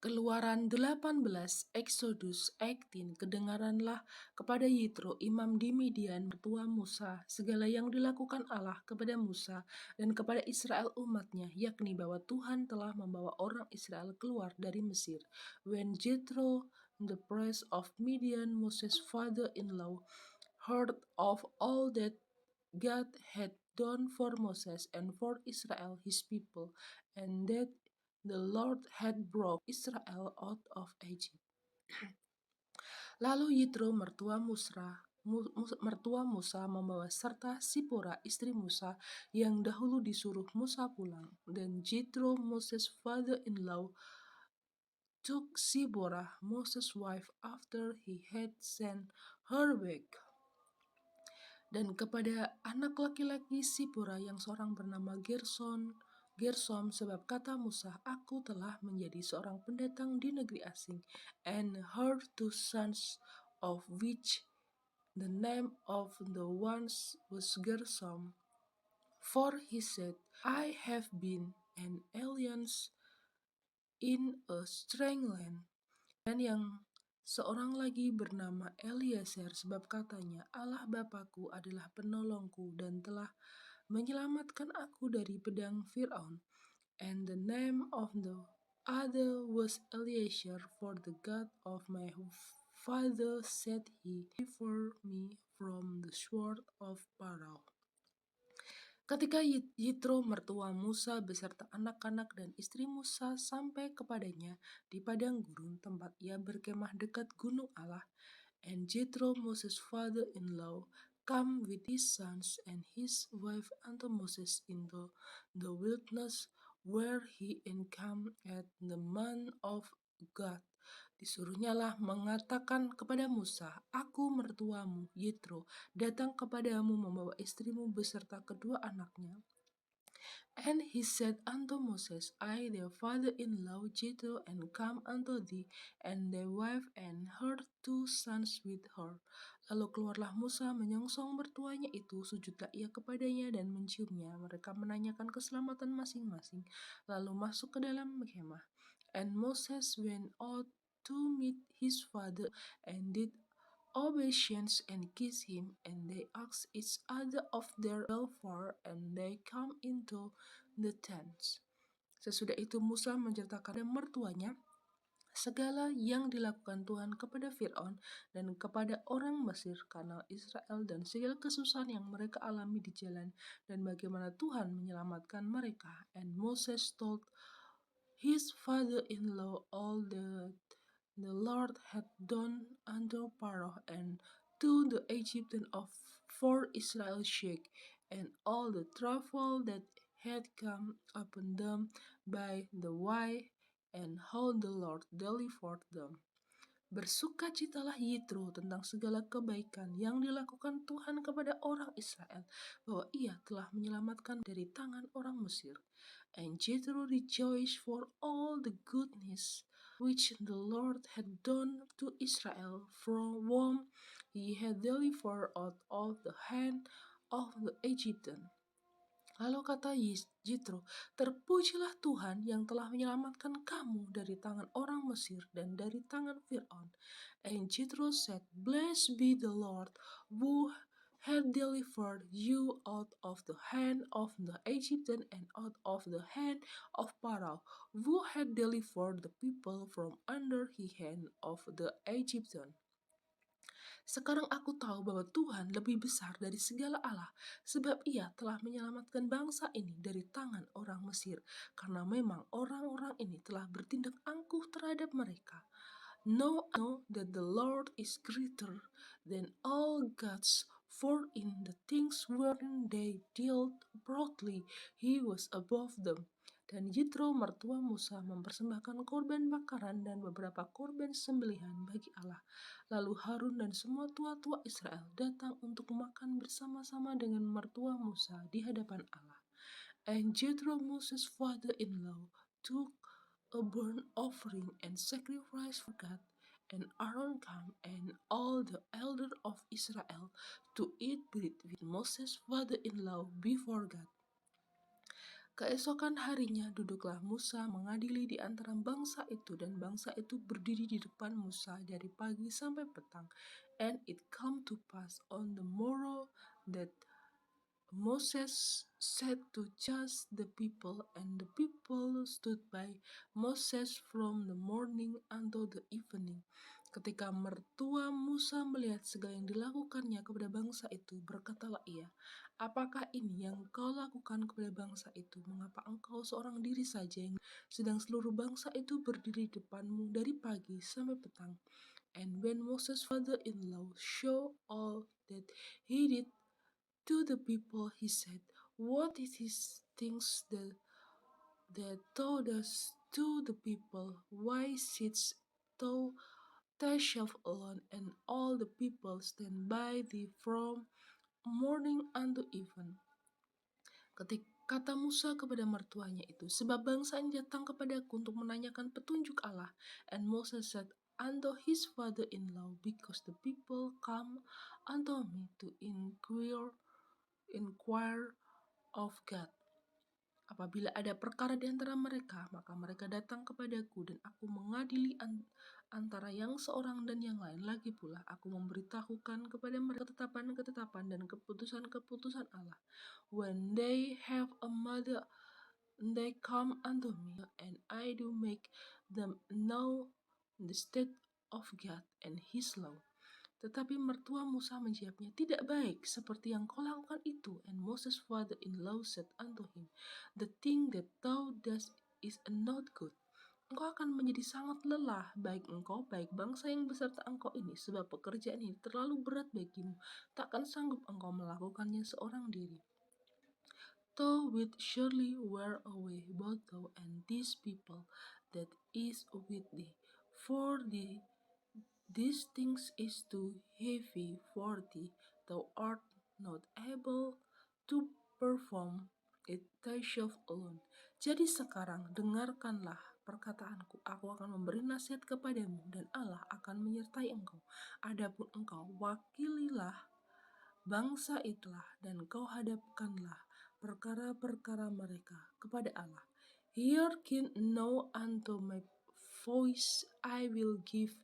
Keluaran 18, Exodus 18, kedengaranlah kepada Yitro, imam di Midian, mertua Musa, segala yang dilakukan Allah kepada Musa dan kepada Israel umatnya, yakni bahwa Tuhan telah membawa orang Israel keluar dari Mesir. When Jethro, the priest of Midian, Moses' father-in-law, heard of all that God had done for Moses and for Israel his people, and that the Lord had brought Israel out of Egypt. Lalu Yitro mertua Musa membawa serta Sipora istri Musa yang dahulu disuruh Musa pulang. Dan Jethro, Moses' father-in-law, took Sipora, Moses' wife, after he had sent her back. Dan kepada anak laki-laki Sipora yang seorang bernama Gersom, sebab kata Musa, aku telah menjadi seorang pendatang di negeri asing, and her two sons, of which the name of the ones was Gersom. For he said, I have been an alien in a strange land. Dan yang seorang lagi bernama Eliezer, sebab katanya, Allah Bapakku adalah penolongku dan telah menyelamatkan aku dari pedang Fir'aun. And the name of the other was Eliezer, for the God of my father said he delivered me from the sword of Pharaoh. Ketika Yitro mertua Musa beserta anak-anak dan istri Musa sampai kepadanya di padang gurun tempat ia berkemah dekat gunung Allah, and Jethro, Moses' father-in-law, come with his sons and his wife unto Moses into the wilderness, where he encamped at the mount of God. Disuruhnyalah mengatakan kepada Musa, aku mertuamu, Yitro, datang kepadamu membawa istrimu beserta kedua anaknya. And he said unto Moses, I, their father-in-law Jethro, and come unto thee, and thy wife and her two sons with her. Lalu keluarlah Musa menyongsong mertuanya itu, sujudlah ia kepadanya dan menciumnya. Mereka menanyakan keselamatan masing-masing, lalu masuk ke dalam kemah. And Moses went out to meet his father, and did obeisance and kiss him, and they asked each other of their welfare, and they come into the tents. Sesudah itu Musa menceritakan kepada mertuanya segala yang dilakukan Tuhan kepada Fir'aun dan kepada orang Mesir karena Israel, dan segala kesusahan yang mereka alami di jalan, dan bagaimana Tuhan menyelamatkan mereka. And Moses told his father-in-law all that the Lord had done unto Pharaoh and to the Egyptians for Israel's sake, and all the trouble that had come upon them by the way, and how the Lord delivered them. Bersukacitalah Yitro tentang segala kebaikan yang dilakukan Tuhan kepada orang Israel, bahwa ia telah menyelamatkan dari tangan orang Mesir. And Jethro rejoiced for all the goodness which the Lord had done to Israel, from whom he had delivered out of the hand of the Egyptians. Lalu kata Jitro, terpujilah Tuhan yang telah menyelamatkan kamu dari tangan orang Mesir dan dari tangan Fir'aun. And Jitro said, Blessed be the Lord, who had delivered you out of the hand of the Egyptians and out of the hand of Pharaoh, who had delivered the people from under the hand of the Egyptians. Sekarang aku tahu bahwa Tuhan lebih besar dari segala Allah, sebab ia telah menyelamatkan bangsa ini dari tangan orang Mesir, karena memang orang-orang ini telah bertindak angkuh terhadap mereka. Know that the Lord is greater than all gods, for in the things wherein they dealt proudly, he was above them. Dan Jitro mertua Musa mempersembahkan korban bakaran dan beberapa korban sembelihan bagi Allah. Lalu Harun dan semua tua-tua Israel datang untuk makan bersama-sama dengan mertua Musa di hadapan Allah. And Jethro, Moses' father-in-law, took a burnt offering and sacrifice for God. And Aaron came and all the elders of Israel to eat bread with Moses' father-in-law before God. Keesokan harinya duduklah Musa mengadili di antara bangsa itu, dan bangsa itu berdiri di depan Musa dari pagi sampai petang. And it come to pass on the morrow that Moses said to judge the people, and the people stood by Moses from the morning until the evening. Ketika mertua Musa melihat segala yang dilakukannya kepada bangsa itu, berkatalah ia, "Apakah ini yang kau lakukan kepada bangsa itu? Mengapa engkau seorang diri saja, yang sedang seluruh bangsa itu berdiri di depanmu dari pagi sampai petang?" And when Moses' father-in-law saw all that he did to the people, he said, "What is these things that thou dost to the people? Why sitst thou thyself alone, and all the people stand by thee from morning unto even?" Ketika kata Musa kepada mertuanya itu, "Sebab bangsa ini datang kepadaku untuk menanyakan petunjuk Allah." And Moses said unto his father-in-law, "Because the people come unto me to inquire of God. Apabila ada perkara di antara mereka, maka mereka datang kepadaku, dan aku mengadili antara yang seorang dan yang lain. Lagi pula, aku memberitahukan kepada mereka ketetapan-ketetapan dan keputusan-keputusan Allah. When they have a mother, they come unto me, and I do make them know the state of God and His law." Tetapi mertua Musa menjawabnya, "Tidak baik seperti yang kau lakukan itu." And Moses' father-in-law said unto him, "The thing that thou dost is not good. Engkau akan menjadi sangat lelah, baik engkau, baik bangsa yang beserta engkau ini, sebab pekerjaan ini terlalu berat bagimu. Takkan sanggup engkau melakukannya seorang diri. Thou wilt surely wear away both thou and these people that is with thee, for these things is too heavy for thee. Thou art not able to perform it thyself alone. Jadi sekarang dengarkanlah perkataanku. Aku akan memberi nasihat kepadamu, dan Allah akan menyertai engkau. Adapun engkau, wakililah bangsa itulah, dan kau hadapkanlah perkara-perkara mereka kepada Allah. Hearken now unto my voice, I will give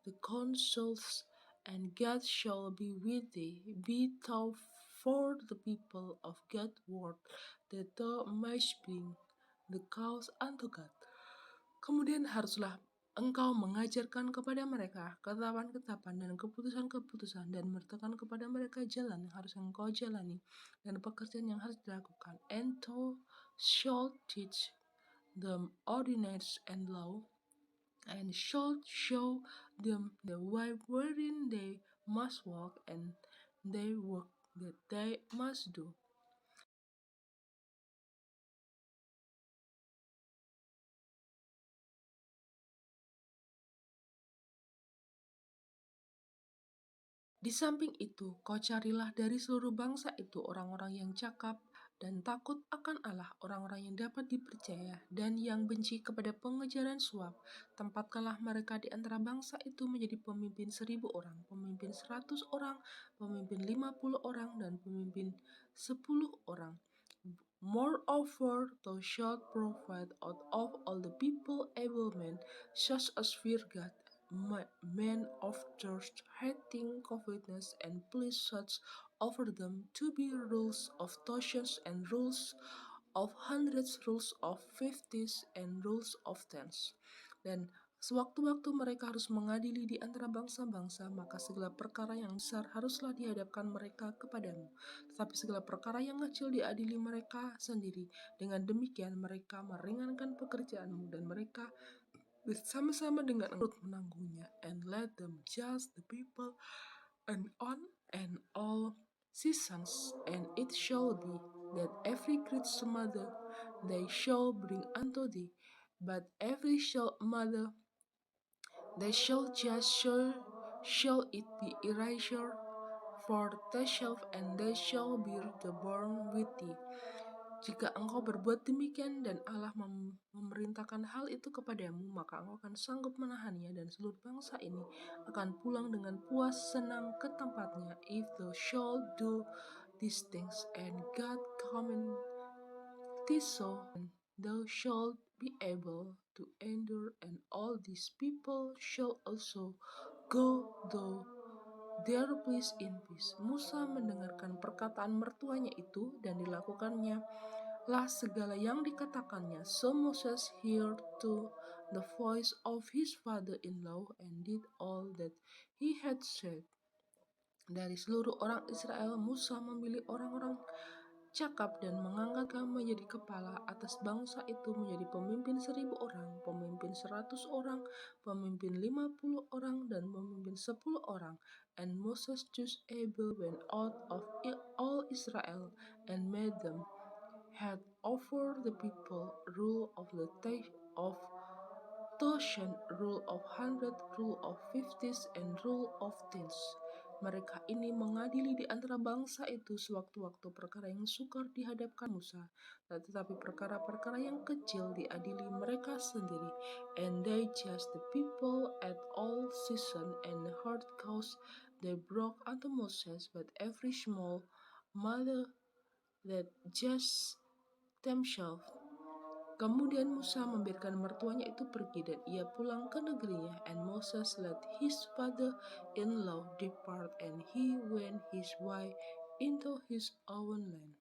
the counsels, and God shall be with thee. Be thou for the people of God word, that thou mayst bring the cause unto God. Kemudian haruslah engkau mengajarkan kepada mereka ketetapan-ketetapan dan keputusan-keputusan, dan mertakan kepada mereka jalan yang harus engkau jalani dan pekerjaan yang harus dilakukan. And thou shalt teach them ordinance and law, and shalt show them the way wherein they must walk, and their work that they must do. Di samping itu, kau carilah dari seluruh bangsa itu orang-orang yang cakap dan takut akan Allah, orang-orang yang dapat dipercaya dan yang benci kepada pengejaran suap. Tempatkanlah mereka di antara bangsa itu menjadi pemimpin 1.000 orang, pemimpin 100 orang, pemimpin 50 orang, dan pemimpin 10 orang. Moreover, thou shalt provide out of all the people able men, such as fear God, men of thirst, hating covetousness, and please such over them to be rules of thousands, and rules of hundreds, rules of fifties, and rules of tens. Dan sewaktu-waktu mereka harus mengadili di antara bangsa-bangsa, maka segala perkara yang besar haruslah dihadapkan mereka kepadamu, tetapi segala perkara yang kecil diadili mereka sendiri. Dengan demikian mereka meringankan pekerjaanmu, dan mereka bersama-sama dengan engkau menanggungnya. And let them judge the people and on and all seasons. And it shall be that every great mother they shall bring unto thee, but every child mother they shall judge, shall it be erasure for thyself, and they shall bear the born with thee. Jika engkau berbuat demikian dan Allah memerintahkan hal itu kepadamu, maka engkau akan sanggup menahannya, dan seluruh bangsa ini akan pulang dengan puas senang ke tempatnya. If thou shalt do these things, and God 'Tis so, and thou shalt be able to endure, and all these people shall also go though their place in peace. Musa mendengarkan perkataan mertuanya itu dan dilakukannya lah segala yang dikatakannya. So Moses heard to the voice of his father-in-law and did all that he had said. Dari seluruh orang Israel, Musa memilih orang-orang cakap dan mengangkat mereka menjadi kepala atas bangsa itu, menjadi pemimpin 1.000 orang, pemimpin 100 orang, pemimpin 50 orang, dan pemimpin 10 orang. And Moses chose Abel went out of all Israel and made them head over the people, rule of the of thousand, rule of hundred, rule of fifties, and rule of tens. Mereka ini mengadili di antara bangsa itu sewaktu-waktu perkara yang sukar dihadapkan Musa, tetapi perkara-perkara yang kecil diadili mereka sendiri. And they judged the people at all season and hard cause they brought unto Moses, but every small matter that judged themselves. Kemudian Musa membiarkan mertuanya itu pergi dan ia pulang ke negerinya. And Moses let his father-in-law depart, and he went his way into his own land.